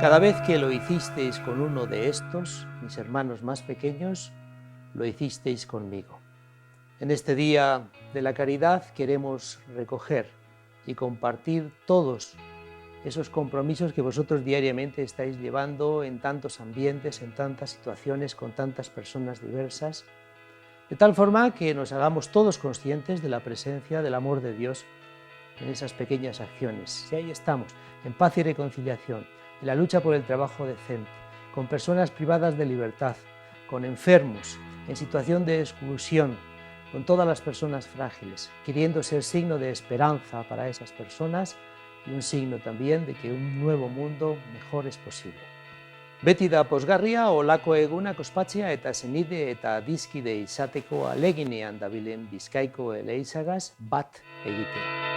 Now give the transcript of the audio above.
Cada vez que lo hicisteis con uno de estos, mis hermanos más pequeños, lo hicisteis conmigo. En este día de la caridad queremos recoger y compartir todos esos compromisos que vosotros diariamente estáis llevando en tantos ambientes, en tantas situaciones, con tantas personas diversas, de tal forma que nos hagamos todos conscientes de la presencia del amor de Dios en esas pequeñas acciones. Si ahí estamos, en paz y reconciliación, en la lucha por el trabajo decente, con personas privadas de libertad, con enfermos, en situación de exclusión, con todas las personas frágiles, queriendo ser signo de esperanza para esas personas y un signo también de que un nuevo mundo mejor es posible. Beti da pozgarria olako egunak ospatzea eta senide eta dizkide izateko aleginean dabilen Bizkaiko eleizagaz bat egitea.